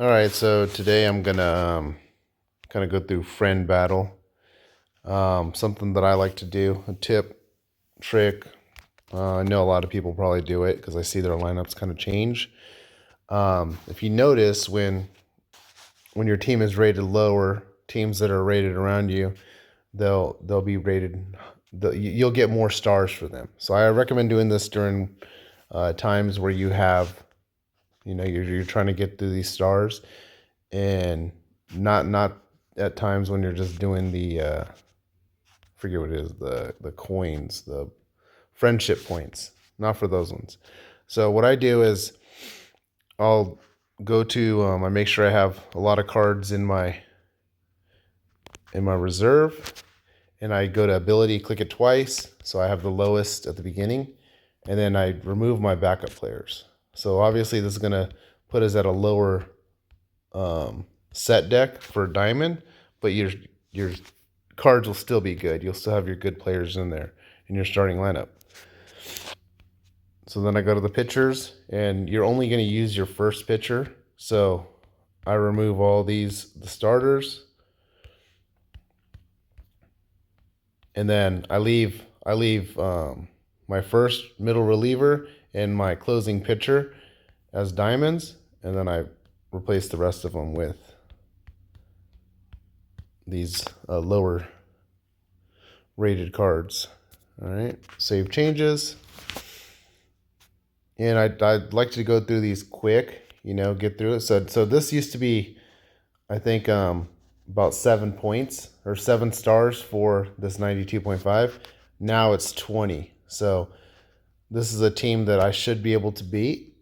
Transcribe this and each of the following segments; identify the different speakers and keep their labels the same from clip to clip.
Speaker 1: All right, so today I'm gonna kind of go through friend battle. Something that I like to do, a tip, trick. I know a lot of people probably do it because I see their lineups kind of change. If you notice when your team is rated lower, teams that are rated around you, they'll be rated. You'll get more stars for them. So I recommend doing this during times where you have, you're trying to get through these stars, and not at times when you're just doing the forget what it is, the coins, the friendship points, not for those ones. So what I do is I'll go to I make sure I have a lot of cards in my reserve, and I go to ability, click it twice, so I have the lowest at the beginning, and then I remove my backup players. So obviously this is gonna put us at a lower set deck for diamond, but your cards will still be good. You'll still have your good players in there in your starting lineup. So then I go to the pitchers, and you're only going to use your first pitcher. So I remove all the starters, and then I leave my first middle reliever and my closing pitcher as diamonds, and then I replace the rest of them with these lower rated cards. All right, save changes. And I'd like to go through these quick, get through it. So this used to be, I think, about 7 points or 7 stars for this 92.5. Now it's 20. So this is a team that I should be able to beat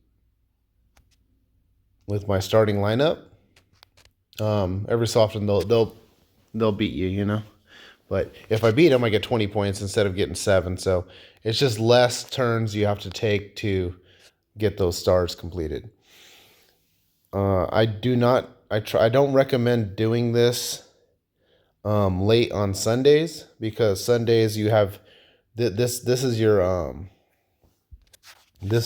Speaker 1: with my starting lineup. Every so often they'll beat you. But if I beat them, I get 20 points instead of getting 7. So it's just less turns you have to take to get those stars completed. I don't recommend doing this late on Sundays, because Sundays you have this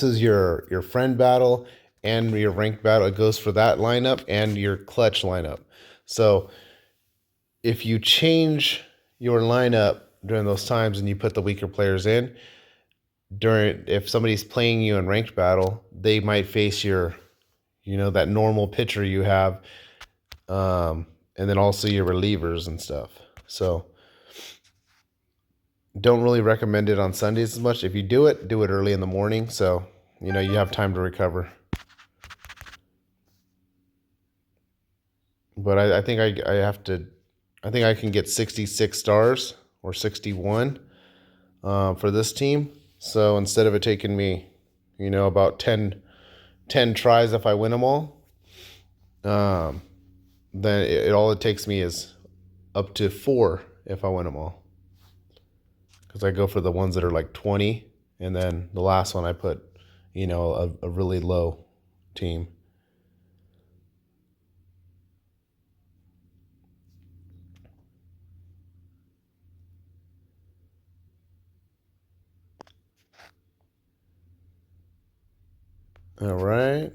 Speaker 1: is your friend battle and your rank battle. It goes for that lineup and your clutch lineup. So if you change your lineup during those times and you put the weaker players in, if somebody's playing you in ranked battle, they might face your, that normal pitcher you have, and then also your relievers and stuff. So don't really recommend it on Sundays as much. If you do it early in the morning, so you have time to recover. But I think I think I can get 66 stars or 61 for this team. So instead of it taking me, about 10 tries if I win them all, then all it takes me is up to 4 if I win them all. Because I go for the ones that are like 20, and then the last one I put, a really low team. All right.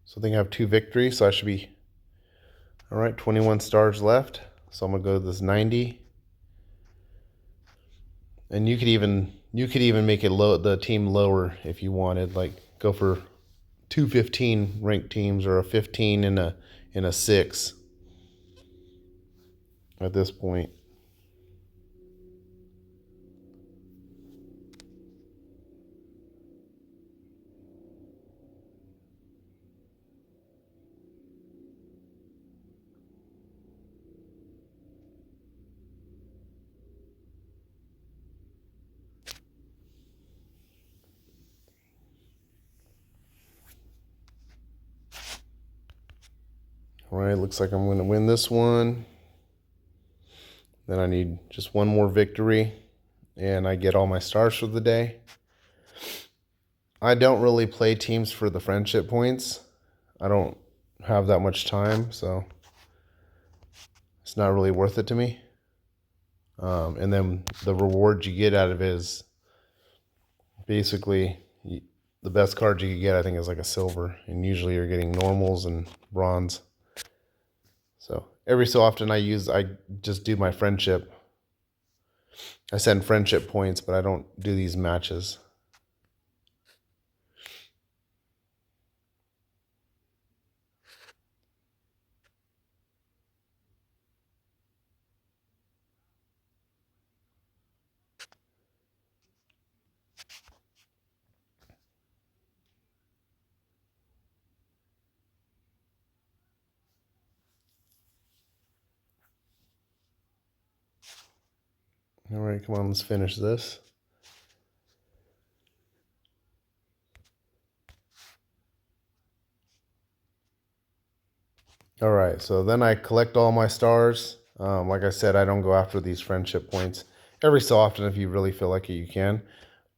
Speaker 1: So I think I have 2 victories, so I should be all right. 21 stars left. So I'm gonna go to this 90. And you could even make it the team lower if you wanted. Like go for 215 ranked teams, or a 15 and a 6 at this point. All right, looks like I'm going to win this one. Then I need just one more victory, and I get all my stars for the day. I don't really play teams for the friendship points. I don't have that much time, so it's not really worth it to me. And then the reward you get out of it is basically the best card you could get, I think, is like a silver, and usually you're getting normals and bronze. So every so often I just do my friendship. I send friendship points, but I don't do these matches. All right, come on, let's finish this. All right, so then I collect all my stars. Like I said, I don't go after these friendship points. Every so often, if you really feel like it, you can.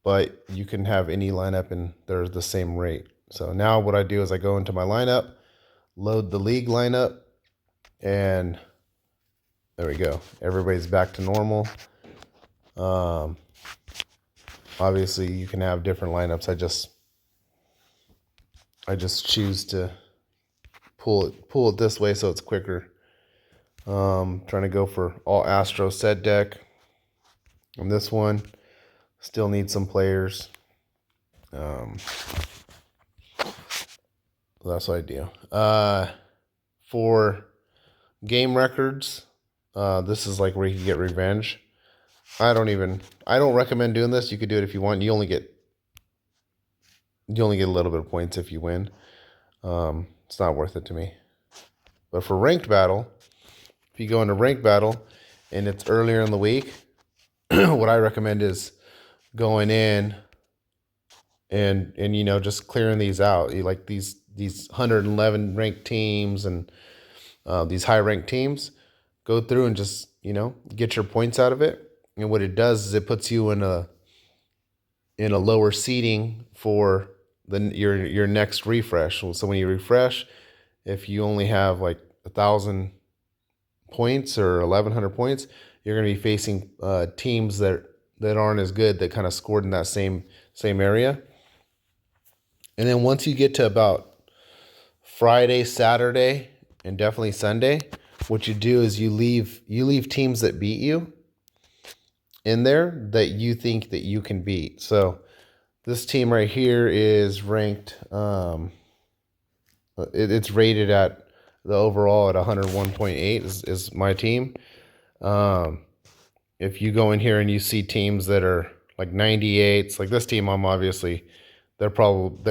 Speaker 1: But you can have any lineup and they're the same rate. So now what I do is I go into my lineup, load the league lineup, and there we go. Everybody's back to normal. Obviously, you can have different lineups. I just choose to pull it this way so it's quicker. Trying to go for all Astro set deck. On this one, still need some players. That's what I do. For game records, this is like where you can get revenge. I don't recommend doing this. You could do it if you want. You only get a little bit of points if you win. It's not worth it to me. But for ranked battle, if you go into ranked battle and it's earlier in the week, what I recommend is going in and just clearing these out. You like these 111 ranked teams and these high ranked teams. Go through and just get your points out of it. And what it does is it puts you in a lower seating for your next refresh. So when you refresh, if you only have like 1,000 points or 1,100 points, you're going to be facing teams that aren't as good, that kind of scored in that same area. And then once you get to about Friday, Saturday, and definitely Sunday, what you do is you leave teams that beat you in there that you think that you can beat. So this team right here is ranked. It's rated at the overall at 101.8 is my team. If you go in here and you see teams that are like 98s, like this team, they're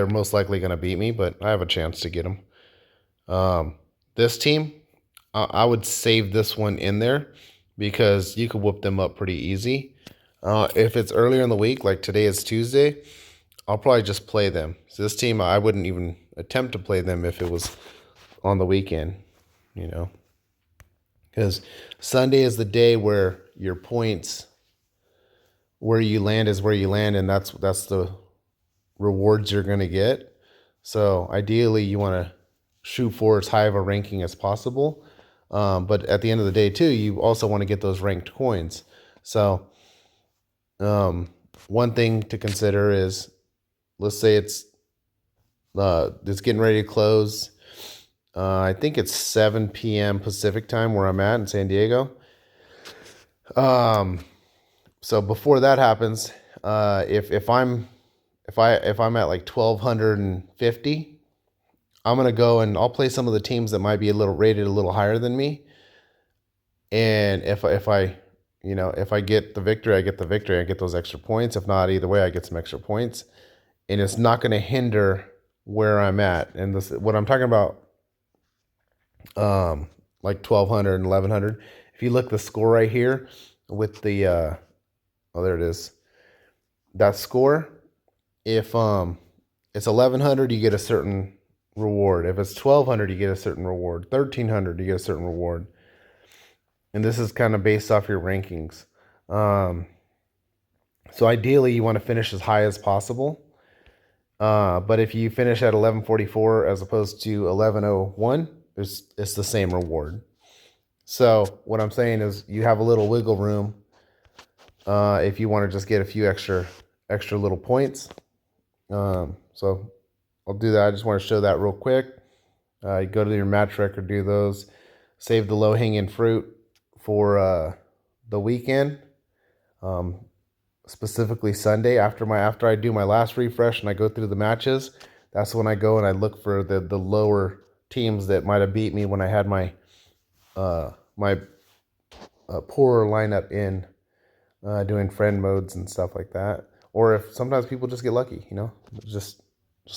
Speaker 1: most likely going to beat me, but I have a chance to get them. This team, I would save this one in there because you could whoop them up pretty easy. If it's earlier in the week, like today is Tuesday, I'll probably just play them. So this team, I wouldn't even attempt to play them if it was on the weekend, because Sunday is the day where your points, where you land is where you land, and that's the rewards you're going to get. So ideally, you want to shoot for as high of a ranking as possible. But at the end of the day, too, you also want to get those ranked coins. So one thing to consider is, let's say it's getting ready to close. I think it's 7 p.m. Pacific time where I'm at in San Diego. So before that happens, if I'm at like 1,250, I'm gonna go and I'll play some of the teams that might be rated a little higher than me. And if I get the victory, I get the victory. I get those extra points. If not, either way, I get some extra points, and it's not going to hinder where I'm at. And what I'm talking about, like 1,200 and 1,100. If you look the score right here with the, there it is. That score, if it's 1,100, you get a certain reward. If it's 1,200, you get a certain reward. 1,300, you get a certain reward. And this is kind of based off your rankings. So ideally, you want to finish as high as possible. But if you finish at 1144 as opposed to 1101, it's the same reward. So what I'm saying is you have a little wiggle room if you want to just get a few extra little points. So So I'll do that. I just want to show that real quick. You go to your match record, do those, save the low hanging fruit for the weekend, specifically Sunday. After I do my last refresh and I go through the matches, that's when I go and I look for the lower teams that might have beat me when I had my poorer lineup in doing friend modes and stuff like that. Or if sometimes people just get lucky, just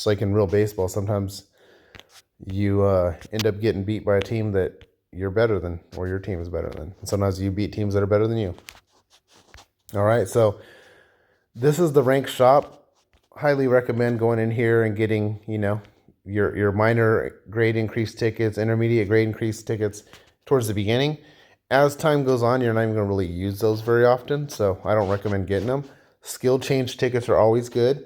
Speaker 1: like in real baseball, sometimes you end up getting beat by a team that you're better than, or your team is better than. And sometimes you beat teams that are better than you. All right, so this is the rank shop. Highly recommend going in here and getting, your minor grade increase tickets, intermediate grade increase tickets towards the beginning. As time goes on, you're not even going to really use those very often, so I don't recommend getting them. Skill change tickets are always good,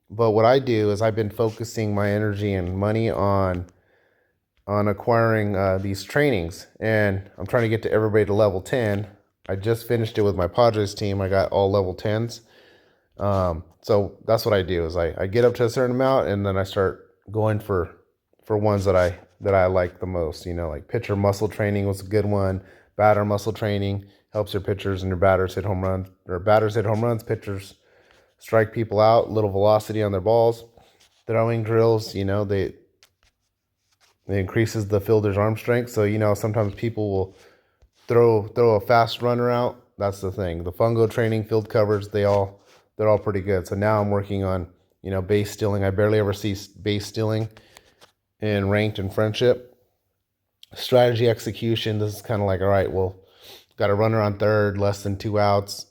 Speaker 1: but what I do is I've been focusing my energy and money on acquiring these trainings, and I'm trying to get to everybody to level 10. I just finished it with my Padres team. I got all level 10s. So that's what I do is I get up to a certain amount, and then I start going for ones that I like the most. Like pitcher muscle training was a good one. Batter muscle training helps your pitchers and your batters hit home runs, or batters hit home runs, pitchers strike people out, little velocity on their balls. Throwing drills, they increases the fielder's arm strength. So, sometimes people will throw a fast runner out. That's the thing. The fungo training, field covers, they're all pretty good. So now I'm working on, base stealing. I barely ever see base stealing in ranked and friendship. Strategy execution, this is kind of like, all right, well, got a runner on third, less than 2 outs.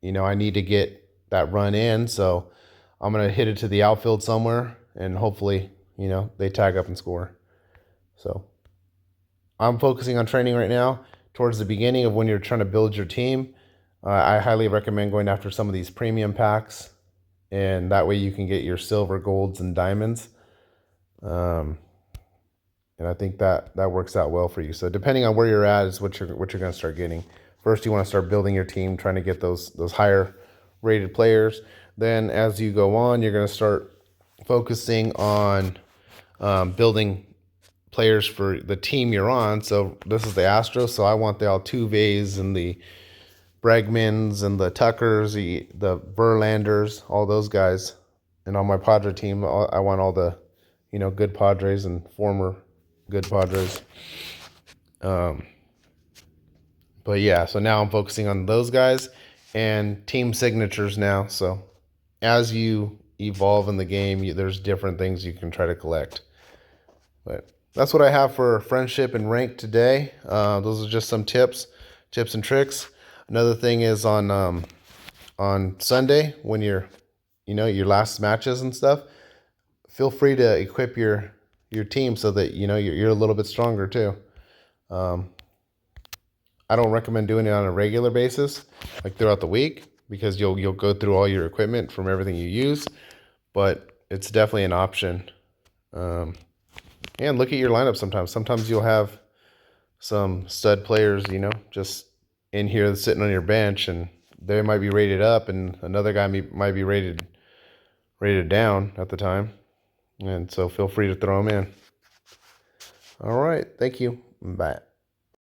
Speaker 1: I need to get that run in, so I'm going to hit it to the outfield somewhere, and hopefully, they tag up and score. So I'm focusing on training right now towards the beginning of when you're trying to build your team. I highly recommend going after some of these premium packs, and that way you can get your silver, golds, and diamonds. And I think that works out well for you. So depending on where you're at is what you're going to start getting. First, you want to start building your team, trying to get those higher rated players. Then as you go on, you're going to start focusing on building players for the team you're on. So this is the Astros. So I want the Altuves and the Bregmans and the Tuckers, the Verlanders, all those guys. And on my Padre team, I want all the, good Padres and former good Padres. But yeah, so now I'm focusing on those guys and team signatures now. So as you evolve in the game, there's different things you can try to collect. But that's what I have for friendship and rank today. Those are just some tips and tricks. Another thing is on Sunday when you're, your last matches and stuff, feel free to equip your team so that you're a little bit stronger too. I don't recommend doing it on a regular basis, like throughout the week, because you'll go through all your equipment from everything you use. But it's definitely an option. And look at your lineup sometimes. Sometimes you'll have some stud players, just in here sitting on your bench, and they might be rated up, and another guy might be rated down at the time. And so feel free to throw them in. All right. Thank you. Bye.